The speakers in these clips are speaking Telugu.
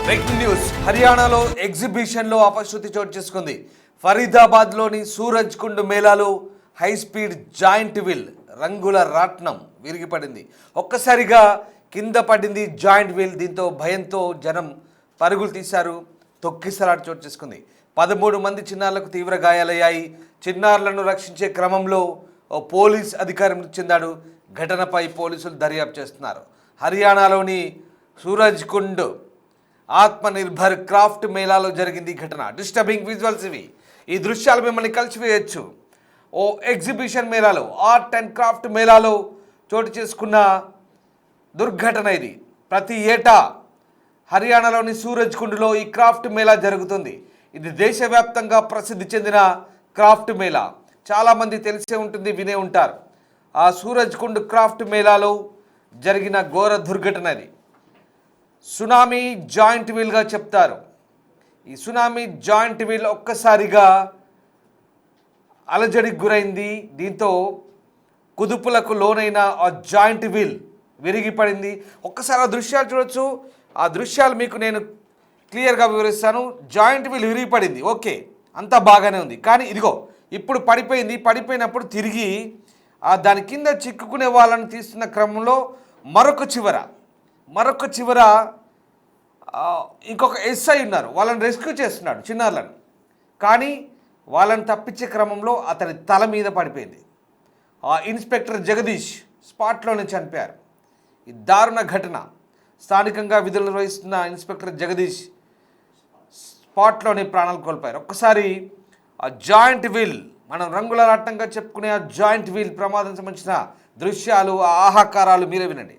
Breaking news. హర్యానాలో ఎగ్జిబిషన్లో అపశృతి చోటు చేసుకుంది. ఫరీదాబాద్లోని సూరజ్ కుండ్ మేళాలో హై స్పీడ్ జాయింట్ వీల్ రంగుల రాట్నం విరిగిపడింది. ఒక్కసారిగా కింద పడింది జాయింట్ వీల్. దీంతో భయంతో జనం పరుగులు తీశారు. తొక్కిసలాట చోటు చేసుకుంది. 13 మంది చిన్నారులకు తీవ్ర గాయాలయ్యాయి. చిన్నారులను రక్షించే క్రమంలో ఓ పోలీస్ అధికారి మృతి చెందాడు. ఘటనపై పోలీసులు దర్యాప్తు చేస్తున్నారు. హర్యానాలోని సూరజ్ కుండ్ ఆత్మనిర్భర్ క్రాఫ్ట్ మేళాలో జరిగింది ఈ ఘటన. డిస్టర్బింగ్ విజువల్స్ ఇవి. ఈ దృశ్యాలు మిమ్మల్ని కలిసివేయచ్చు. ఓ ఎగ్జిబిషన్ మేళాలో, ఆర్ట్ అండ్ క్రాఫ్ట్ మేళాలో చోటు చేసుకున్న దుర్ఘటన ఇది. ప్రతి ఏటా హర్యానాలోని సూరజ్ కుండ్లో ఈ క్రాఫ్ట్ మేళా జరుగుతుంది. ఇది దేశవ్యాప్తంగా ప్రసిద్ధి చెందిన క్రాఫ్ట్ మేళా. చాలామంది తెలిసే ఉంటుంది, వినే ఉంటారు. ఆ సూరజ్ కుండ్ క్రాఫ్ట్ మేళాలో జరిగిన ఘోర దుర్ఘటన ఇది. సునామీ జాయింట్ వీల్గా చెప్తారు. ఈ సునామీ జాయింట్ వీల్ ఒక్కసారిగా అలజడికి గురైంది. దీంతో కుదుపులకు లోనైన ఆ జాయింట్ వీల్ విరిగిపడింది. ఒక్కసారి ఆ దృశ్యాలు చూడొచ్చు. ఆ దృశ్యాలు మీకు నేను క్లియర్గా వివరిస్తాను. జాయింట్ వీల్ విరిగిపడింది, ఓకే, అంతా బాగానే ఉంది. కానీ ఇదిగో ఇప్పుడు పడిపోయింది. పడిపోయినప్పుడు తిరిగి దాని కింద చిక్కుకునే వాళ్ళని తీస్తున్న క్రమంలో మరొక చివర ఇంకొక ఎస్ఐ ఉన్నారు. వాళ్ళని రెస్క్యూ చేస్తున్నాడు చిన్నారులను. కానీ వాళ్ళని తప్పించే క్రమంలో అతని తల మీద పడిపోయింది. ఇన్స్పెక్టర్ జగదీష్ స్పాట్లోనే చనిపోయారు. ఈ దారుణ ఘటన. స్థానికంగా విధులు నిర్వహిస్తున్న ఇన్స్పెక్టర్ జగదీష్ స్పాట్లోనే ప్రాణాలు కోల్పోయారు. ఒక్కసారి ఆ జాయింట్ వీల్, మనం రంగుల రాట్నంగా చెప్పుకునే ఆ జాయింట్ వీల్ ప్రమాదం సంబంధించిన దృశ్యాలు, ఆ ఆహాకారాలు మీరే వినండి.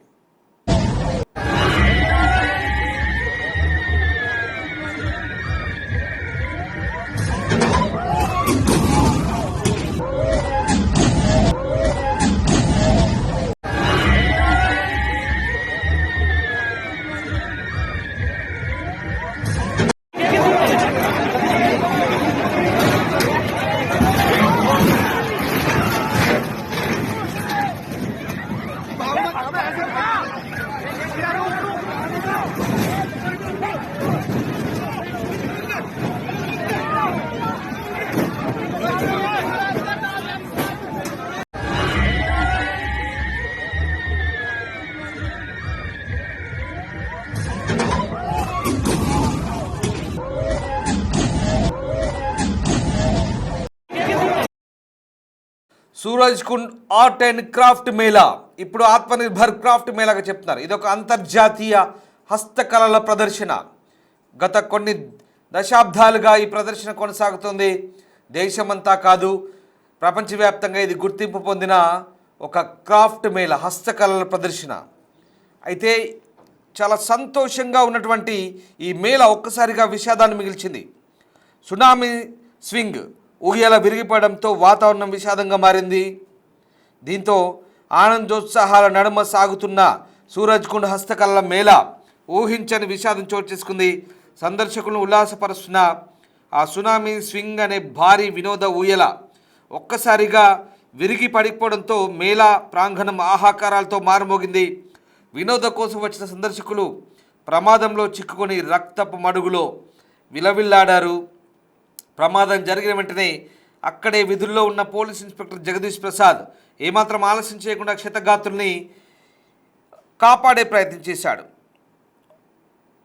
Suraj Kund art and craft Mela ఇప్పుడు ఆత్మనిర్భర్ క్రాఫ్ట్ మేళాగా చెప్తున్నారు. ఇది ఒక అంతర్జాతీయ హస్తకళల ప్రదర్శన. గత కొన్ని దశాబ్దాలుగా ఈ ప్రదర్శన కొనసాగుతుంది. దేశమంతా కాదు, ప్రపంచవ్యాప్తంగా ఇది గుర్తింపు పొందిన ఒక క్రాఫ్ట్ మేళా, హస్తకళల ప్రదర్శన. అయితే చాలా సంతోషంగా ఉన్నటువంటి ఈ మేళా ఒక్కసారిగా విషాదాన్ని మిగిల్చింది. సునామీ స్వింగ్ ఊయల విరిగిపడంతో వాతావరణం విషాదంగా మారింది. దీంతో ఆనందోత్సాహాల నడుమ సాగుతున్న సూరజ్ కుండ్ హస్తకళల మేళా ఊహించని విషాదం చోటు చేసుకుంది. సందర్శకులను ఉల్లాసపరుస్తున్న ఆ సునామీ స్వింగ్ అనే భారీ వినోద ఊయల ఒక్కసారిగా విరిగి పడిపోవడంతో మేళా ప్రాంగణం ఆహాకారాలతో మారుమోగింది. వినోదం కోసం వచ్చిన సందర్శకులు ప్రమాదంలో చిక్కుకొని రక్తపు మడుగులో విలవిల్లాడారు. ప్రమాదం జరిగిన వెంటనే అక్కడే విధుల్లో ఉన్న పోలీస్ ఇన్స్పెక్టర్ జగదీష్ ప్రసాద్ ఏమాత్రం ఆలస్యం చేయకుండా క్షతగాత్రుల్ని కాపాడే ప్రయత్నం చేశాడు.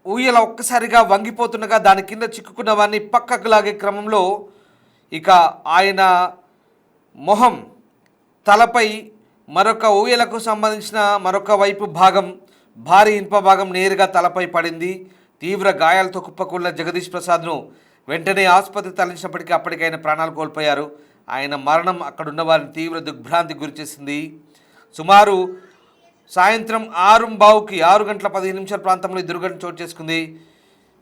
ఊయల ఒక్కసారిగా వంగిపోతుండగా దాని కింద చిక్కుకున్న వారిని పక్కకు లాగే క్రమంలో ఇక ఆయన మొహం, తలపై మరొక ఊయలకు సంబంధించిన మరొక వైపు భాగం, భారీ ఇనుప భాగం నేరుగా తలపై పడింది. తీవ్ర గాయాలతో కుప్పకూలిన జగదీష్ ప్రసాద్ను వెంటనే ఆసుపత్రి తరలించినప్పటికీ అప్పటికైనా ప్రాణాలు కోల్పోయారు. ఆయన మరణం అక్కడున్న వారిని తీవ్ర దిగ్భ్రాంతికి గురిచేసింది. సుమారు సాయంత్రం 6 గంటల 15 నిమిషాల ప్రాంతంలో ఈ దుర్ఘటన చోటు చేసుకుంది.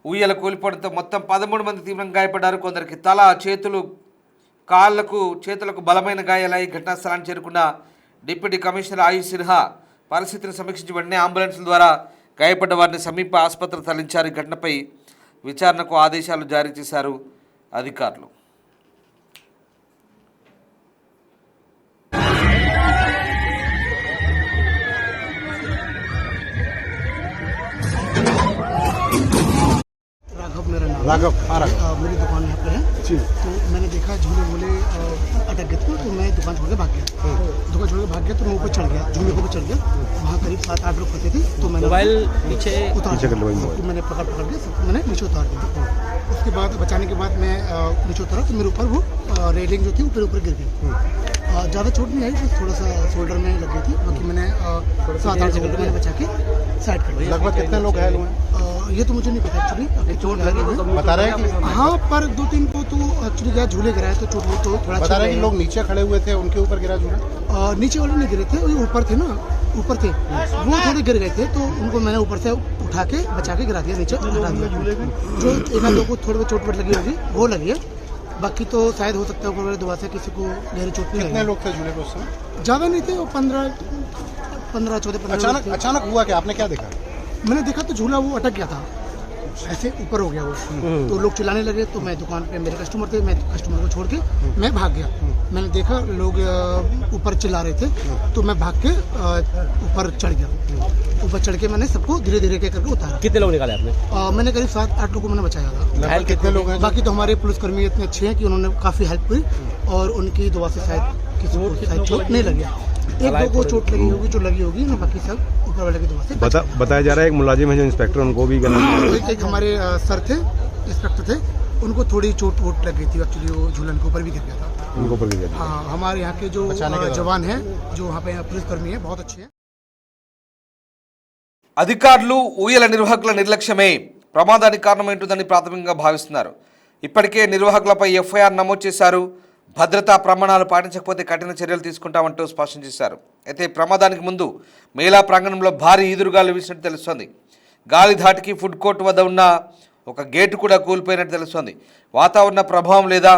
ఊయల కూలిపోవడంతో మొత్తం 13 మంది తీవ్రంగా గాయపడ్డారు. కొందరికి తల, చేతులకు బలమైన గాయాలై ఘటనా స్థలానికి చేరుకున్న డిప్యూటీ కమిషనర్ ఆయుష్ సిన్హా పరిస్థితిని సమీక్షించి వెంటనే అంబులెన్స్ల ద్వారా గాయపడ్డ వారిని సమీప ఆసుపత్రికి తరలించారు. ఈ ఘటనపై విచారణకు ఆదేశాలు జారీ చేశారు అధికారులు. राघव, हाँ राघव। मेरी दुकान यहाँ पे है जी। तो मैंने देखा झूले वूले अटक गए थे, तो मैं दुकान छोड़ के भाग गया। दुकान छोड़ के भाग गया तो मैं ऊपर चढ़ गया, झूले के ऊपर चढ़ गया। वहाँ करीब 7-8 लोग खड़े थे, तो मैंने मोबाइल नीचे उतार दिया। तो मैंने पकड़ के सबको मैंने नीचे उतार दिया। उसके बाद बचाने के बाद मैं नीचे उतरा तो मेरे ऊपर वो रेलिंग जो थी ऊपर गिर गई। ज़्यादा चोट नहीं आई, बस थोड़ा सा शोल्डर में लग गई थी। बाकी मैंने 7-8 जगह मैंने बचा के साइड कर दिया। लगभग कितने लोग घायल हुए हैं? ये तो मुझे नहीं पता एक्चुअली, चोट लगी हुई है। बता रहे हैं कि हाँ, पर 2-3 को तो एक्चुअली क्या झूले गिराए तो चोट वो तो थोड़ा बता रहे हैं कि लोग नीचे खड़े हुए थे, उनके ऊपर गिरा झूला। नीचे वाले नहीं गिरे थे, वो ऊपर थे ना, ऊपर थे वो थोड़े गिर गए थे, तो उनको मैंने ऊपर से उठा के बचा के गिरा दिया, नीचे हटा दिया। जो एक दो को थोड़ी बहुत चोट वोट लगी होगी वो लगी है, बाकी तो शायद हो सकता है ऊपर वाले दुआ से किसी को गहरी चोट नहीं कितने लगी। लोग थे झूले पे उस समय? ज़्यादा नहीं थे, वो 15-14-15 अचानक हुआ क्या? आपने क्या देखा? मैंने देखा तो झूला वो अटक गया था, ऐसे ऊपर हो गया वो। तो लोग चिल्लाने लगे, तो मैं दुकान पे, मेरे कस्टमर थे, मैं कस्टमर को छोड़ के मैं भाग गया। मैंने देखा लोग ऊपर चिल्ला रहे थे, तो मैं भाग के ऊपर चढ़ गया। ऊपर चढ़ के मैंने सबको धीरे धीरे करके उतारा। कितने लोग निकाले आपने? मैंने करीब 7-8 लोगों को मैंने बचाया था। घायल कितने लोग हैं? बाकी तो हमारे पुलिसकर्मी इतने अच्छे हैं कि उन्होंने काफ़ी हेल्प की, और उनकी दुआ से शायद किसी को शायद चोट नहीं लगी। एक दो को चोट लगी होगी, जो लगी होगी ना, बाकी सब ऊपर वाले की दुआ से। बताया जा रहा है एक मुलाजिम है जो इंस्पेक्टर, उनको भी एक हमारे सर थे, इंस्पेक्टर थे, उनको थोड़ी चोट वोट लग गई थी। एक्चुअली वो झूलन के ऊपर भी गिर गया था। उनको ऊपर गिर गया। हाँ, हमारे यहाँ के जो जवान हैं, जो वहाँ पे पुलिसकर्मी हैं, बहुत अच्छे हैं। అధికారులు ఊయల నిర్వాహకుల నిర్లక్ష్యమే ప్రమాదానికి కారణమైంటుందని ప్రాథమికంగా భావిస్తున్నారు. ఇప్పటికే నిర్వాహకులపై ఎఫ్ఐఆర్ నమోదు చేశారు. భద్రతా ప్రమాణాలు పాటించకపోతే కఠిన చర్యలు తీసుకుంటామంటూ స్పష్టం చేశారు. అయితే ప్రమాదానికి ముందు మేళా ప్రాంగణంలో భారీ ఈదురుగాలు వీసినట్టు తెలుస్తోంది. గాలి ధాటికి ఫుడ్ కోర్ట్ వద్ద ఉన్న ఒక గేటు కూడా కూలిపోయినట్టు తెలుస్తోంది. వాతావరణ ప్రభావం లేదా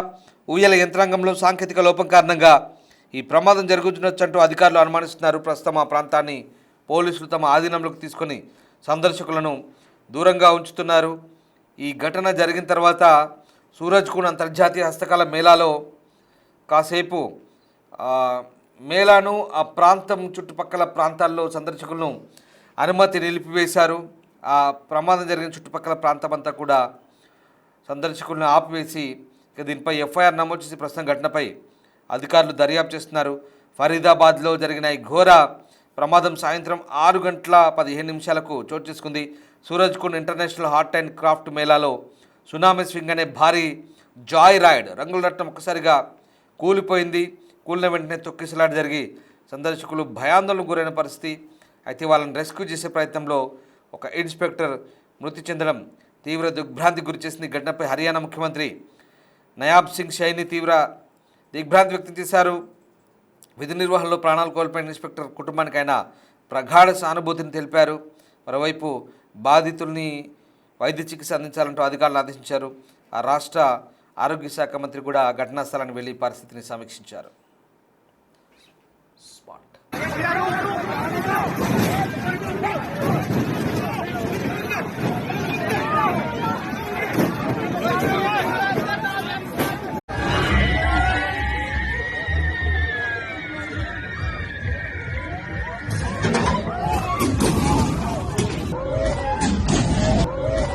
ఊయల యంత్రాంగంలో సాంకేతిక లోపం కారణంగా ఈ ప్రమాదం జరుగుతుండొచ్చంటూ అధికారులు అనుమానిస్తున్నారు. ప్రస్తుతం ఆ ప్రాంతాన్ని పోలీసులు తమ ఆధీనంలోకి తీసుకొని సందర్శకులను దూరంగా ఉంచుతున్నారు. ఈ ఘటన జరిగిన తర్వాత సూరజ్కుండ్ అంతర్జాతీయ హస్తకళ మేళాలో కాసేపు మేళాను ఆ ప్రాంతం చుట్టుపక్కల ప్రాంతాల్లో సందర్శకులను అనుమతి నిలిపివేశారు. ఆ ప్రమాదం జరిగిన చుట్టుపక్కల ప్రాంతం అంతా కూడా సందర్శకులను ఆపివేసి దీనిపై ఎఫ్ఐఆర్ నమోదు చేసి ప్రస్తుతం ఘటనపై అధికారులు దర్యాప్తు చేస్తున్నారు. ఫరీదాబాద్లో జరిగిన ఈ ఘోర ప్రమాదం సాయంత్రం 6:15 చోటు చేసుకుంది. Surajkund international art and craft మేళాలో సునామీ స్వింగ్ అనే భారీ జాయ్ రైడ్ రంగుల రత్నం ఒక్కసారిగా కూలిపోయింది. కూలిన వెంటనే తొక్కిసలాట జరిగి సందర్శకులు భయాందోళనకు గురైన పరిస్థితి. అయితే వాళ్ళని రెస్క్యూ చేసే ప్రయత్నంలో ఒక ఇన్స్పెక్టర్ మృతి చెందడం తీవ్ర దిగ్భ్రాంతికి గురిచేసింది. ఘటనపై హర్యానా ముఖ్యమంత్రి నయాబ్ సింగ్ సైని తీవ్ర దిగ్భ్రాంతి వ్యక్తం చేశారు. విధి నిర్వహణలో ప్రాణాలు కోల్పోయిన ఇన్స్పెక్టర్ కుటుంబానికి ఆయన ప్రగాఢ సానుభూతిని తెలిపారు. మరోవైపు బాధితుల్ని వైద్య చికిత్స అందించాలంటూ అధికారులు ఆదేశించారు. ఆ రాష్ట్ర ఆరోగ్య శాఖ మంత్రి కూడా ఘటనా స్థలానికి వెళ్లి పరిస్థితిని సమీక్షించారు.